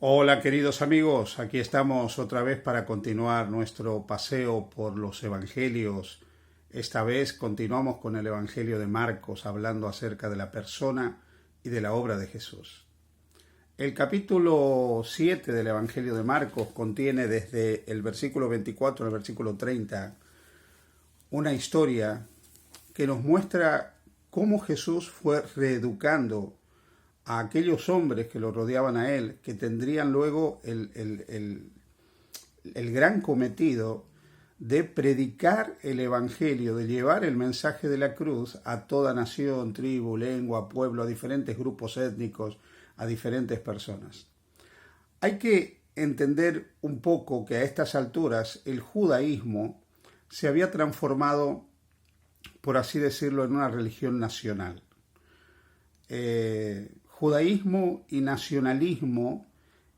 Hola queridos amigos, aquí estamos otra vez para continuar nuestro paseo por los evangelios. Esta vez continuamos con el Evangelio de Marcos, hablando acerca de la persona y de la obra de Jesús. El capítulo 7 del Evangelio de Marcos contiene desde el versículo 24 al versículo 30 una historia que nos muestra cómo Jesús fue reeducando a aquellos hombres que lo rodeaban a él, que tendrían luego el gran cometido de predicar el Evangelio, de llevar el mensaje de la cruz a toda nación, tribu, lengua, pueblo, a diferentes grupos étnicos, a diferentes personas. Hay que entender un poco que a estas alturas el judaísmo se había transformado, por así decirlo, en una religión nacional. Judaísmo y nacionalismo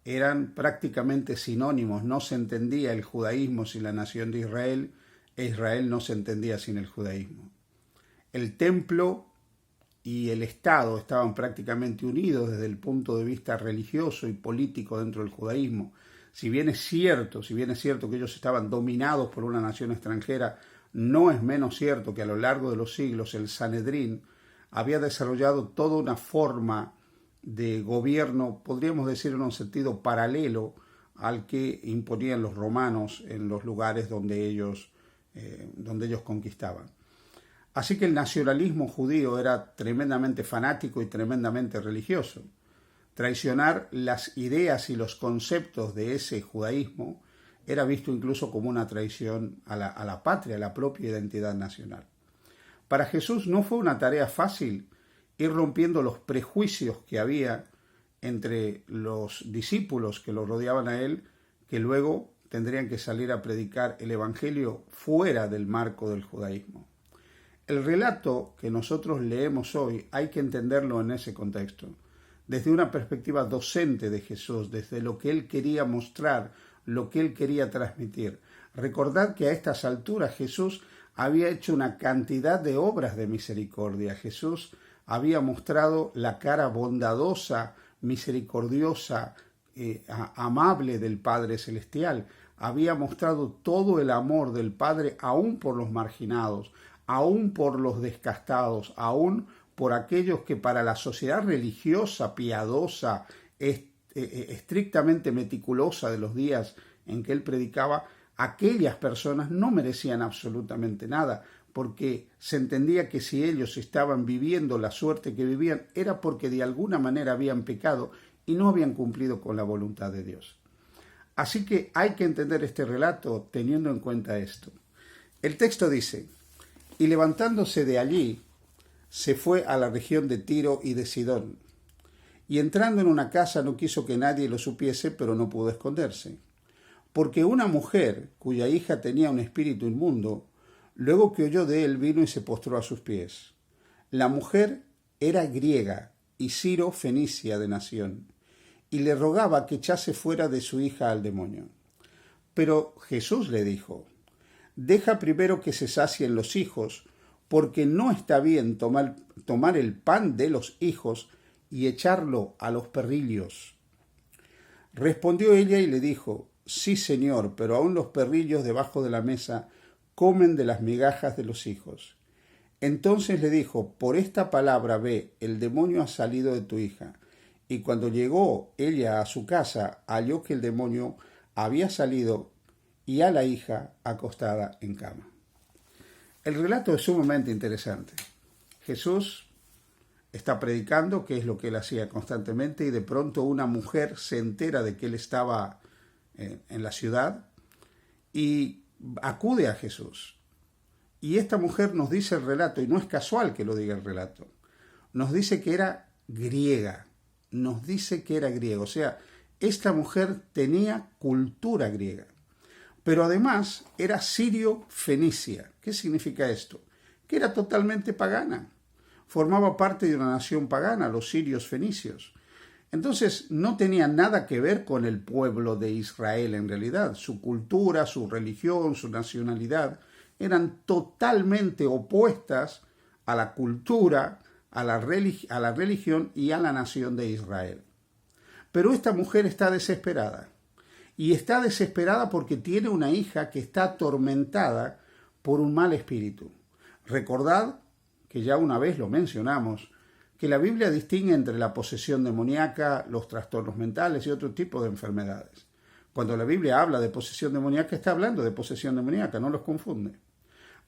eran prácticamente sinónimos, no se entendía el judaísmo sin la nación de Israel, e Israel no se entendía sin el judaísmo. El templo y el Estado estaban prácticamente unidos desde el punto de vista religioso y político dentro del judaísmo. Si bien es cierto que ellos estaban dominados por una nación extranjera, no es menos cierto que a lo largo de los siglos el Sanedrín había desarrollado toda una forma de gobierno, podríamos decir en un sentido paralelo al que imponían los romanos en los lugares donde ellos conquistaban. Así que el nacionalismo judío era tremendamente fanático y tremendamente religioso. Traicionar las ideas y los conceptos de ese judaísmo era visto incluso como una traición a la patria, a la propia identidad nacional. Para Jesús no fue una tarea fácil ir rompiendo los prejuicios que había entre los discípulos que lo rodeaban a él, que luego tendrían que salir a predicar el Evangelio fuera del marco del judaísmo. El relato que nosotros leemos hoy hay que entenderlo en ese contexto, desde una perspectiva docente de Jesús, desde lo que él quería mostrar, lo que él quería transmitir. Recordad que a estas alturas Jesús había hecho una cantidad de obras de misericordia. Jesús había mostrado la cara bondadosa, misericordiosa, amable del Padre Celestial. Había mostrado todo el amor del Padre aún por los marginados, aún por los descastados, aún por aquellos que para la sociedad religiosa, piadosa, estrictamente meticulosa de los días en que él predicaba, aquellas personas no merecían absolutamente nada, porque se entendía que si ellos estaban viviendo la suerte que vivían era porque de alguna manera habían pecado y no habían cumplido con la voluntad de Dios. Así que hay que entender este relato teniendo en cuenta esto. El texto dice: y levantándose de allí, se fue a la región de Tiro y de Sidón. Y entrando en una casa no quiso que nadie lo supiese, pero no pudo esconderse. Porque una mujer, cuya hija tenía un espíritu inmundo, luego que oyó de él, vino y se postró a sus pies. La mujer era griega y siro-fenicia de nación, y le rogaba que echase fuera de su hija al demonio. Pero Jesús le dijo: deja primero que se sacien los hijos, porque no está bien tomar el pan de los hijos y echarlo a los perrillos. Respondió ella y le dijo: sí, Señor, pero aún los perrillos debajo de la mesa comen de las migajas de los hijos. Entonces le dijo: por esta palabra ve, el demonio ha salido de tu hija. Y cuando llegó ella a su casa, halló que el demonio había salido y a la hija acostada en cama. El relato es sumamente interesante. Jesús está predicando, que es lo que él hacía constantemente, y de pronto una mujer se entera de que él estaba en la ciudad y acude a Jesús. Y esta mujer nos dice el relato, y no es casual que lo diga el relato, nos dice que era griega, o sea, esta mujer tenía cultura griega, pero además era sirio-fenicia. ¿Qué significa esto? Que era totalmente pagana, formaba parte de una nación pagana, los sirios fenicios. Entonces no tenía nada que ver con el pueblo de Israel en realidad. Su cultura, su religión, su nacionalidad eran totalmente opuestas a la cultura, a la religión y a la nación de Israel. Pero esta mujer está desesperada. Y está desesperada porque tiene una hija que está atormentada por un mal espíritu. Recordad, que ya una vez lo mencionamos, que la Biblia distingue entre la posesión demoníaca, los trastornos mentales y otro tipo de enfermedades. Cuando la Biblia habla de posesión demoníaca, está hablando de posesión demoníaca, no los confunde.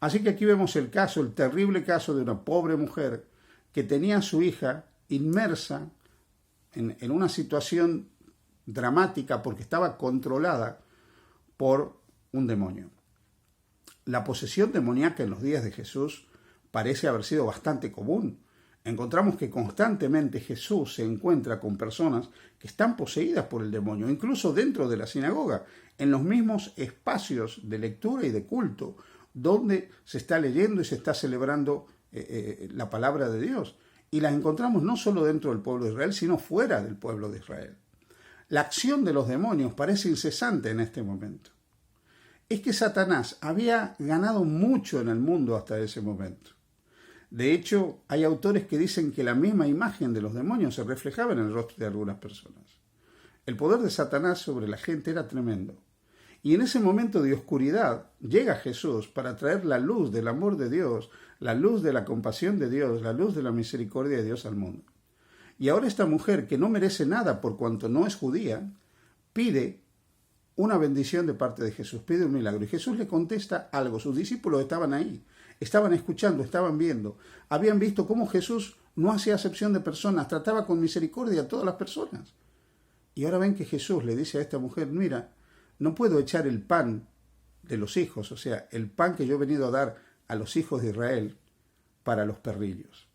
Así que aquí vemos el terrible caso de una pobre mujer que tenía a su hija inmersa en una situación dramática porque estaba controlada por un demonio. La posesión demoníaca en los días de Jesús parece haber sido bastante común. Encontramos que constantemente Jesús se encuentra con personas que están poseídas por el demonio, incluso dentro de la sinagoga, en los mismos espacios de lectura y de culto, donde se está leyendo y se está celebrando la palabra de Dios. Y las encontramos no solo dentro del pueblo de Israel, sino fuera del pueblo de Israel. La acción de los demonios parece incesante en este momento. Es que Satanás había ganado mucho en el mundo hasta ese momento. De hecho, hay autores que dicen que la misma imagen de los demonios se reflejaba en el rostro de algunas personas. El poder de Satanás sobre la gente era tremendo. Y en ese momento de oscuridad llega Jesús para traer la luz del amor de Dios, la luz de la compasión de Dios, la luz de la misericordia de Dios al mundo. Y ahora esta mujer, que no merece nada por cuanto no es judía, pide una bendición de parte de Jesús, pide un milagro. Y Jesús le contesta algo. Sus discípulos estaban ahí, estaban escuchando, estaban viendo. Habían visto cómo Jesús no hacía acepción de personas, trataba con misericordia a todas las personas. Y ahora ven que Jesús le dice a esta mujer, mira, no puedo echar el pan de los hijos, o sea, el pan que yo he venido a dar a los hijos de Israel para los perrillos.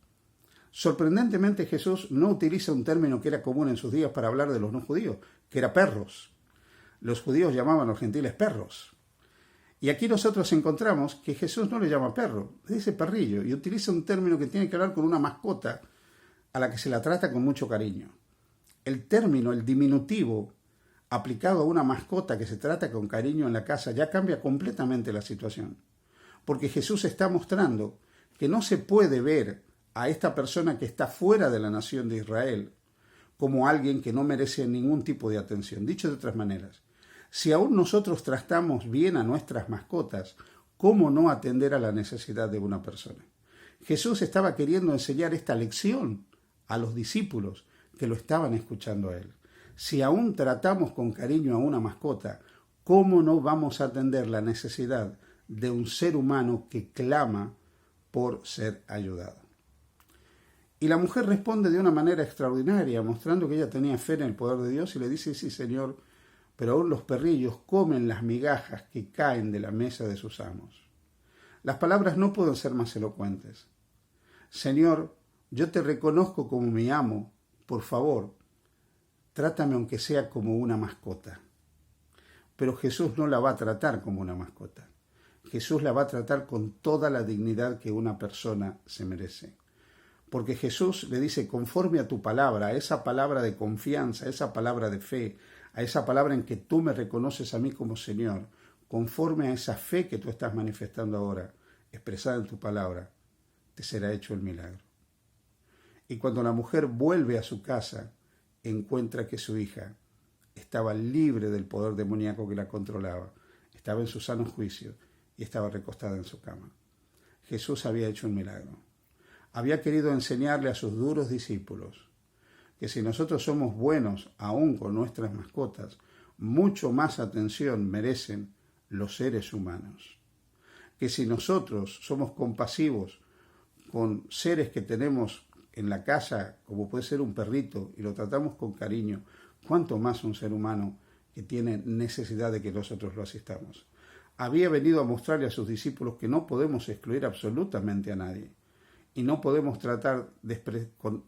Sorprendentemente Jesús no utiliza un término que era común en sus días para hablar de los no judíos, que era perros. Los judíos llamaban a los gentiles perros. Y aquí nosotros encontramos que Jesús no le llama perro, le dice perrillo, y utiliza un término que tiene que ver con una mascota a la que se la trata con mucho cariño. El término, el diminutivo, aplicado a una mascota que se trata con cariño en la casa, ya cambia completamente la situación. Porque Jesús está mostrando que no se puede ver a esta persona que está fuera de la nación de Israel como alguien que no merece ningún tipo de atención. Dicho de otras maneras, si aún nosotros tratamos bien a nuestras mascotas, ¿cómo no atender a la necesidad de una persona? Jesús estaba queriendo enseñar esta lección a los discípulos que lo estaban escuchando a él. Si aún tratamos con cariño a una mascota, ¿cómo no vamos a atender la necesidad de un ser humano que clama por ser ayudado? Y la mujer responde de una manera extraordinaria, mostrando que ella tenía fe en el poder de Dios y le dice, sí, Señor, pero aún los perrillos comen las migajas que caen de la mesa de sus amos. Las palabras no pueden ser más elocuentes. Señor, yo te reconozco como mi amo, por favor, trátame aunque sea como una mascota. Pero Jesús no la va a tratar como una mascota. Jesús la va a tratar con toda la dignidad que una persona se merece. Porque Jesús le dice, conforme a tu palabra, a esa palabra de confianza, a esa palabra de fe, a esa palabra en que tú me reconoces a mí como Señor, conforme a esa fe que tú estás manifestando ahora, expresada en tu palabra, te será hecho el milagro. Y cuando la mujer vuelve a su casa, encuentra que su hija estaba libre del poder demoníaco que la controlaba, estaba en su sano juicio y estaba recostada en su cama. Jesús había hecho un milagro. Había querido enseñarle a sus duros discípulos que si nosotros somos buenos aún con nuestras mascotas, mucho más atención merecen los seres humanos. Que si nosotros somos compasivos con seres que tenemos en la casa, como puede ser un perrito, y lo tratamos con cariño, cuánto más un ser humano que tiene necesidad de que nosotros lo asistamos. Había venido a mostrarle a sus discípulos que no podemos excluir absolutamente a nadie y no podemos tratar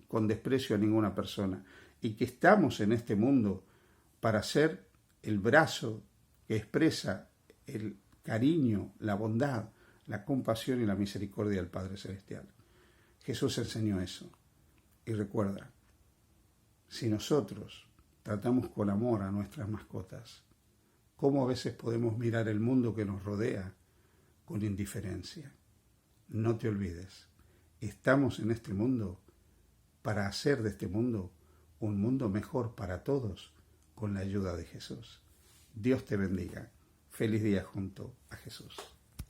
con desprecio a ninguna persona y que estamos en este mundo para ser el brazo que expresa el cariño, la bondad, la compasión y la misericordia del Padre Celestial. Jesús enseñó eso. Y recuerda, si nosotros tratamos con amor a nuestras mascotas, ¿cómo a veces podemos mirar el mundo que nos rodea con indiferencia? No te olvides, estamos en este mundo para hacer de este mundo un mundo mejor para todos con la ayuda de Jesús. Dios te bendiga. Feliz día junto a Jesús.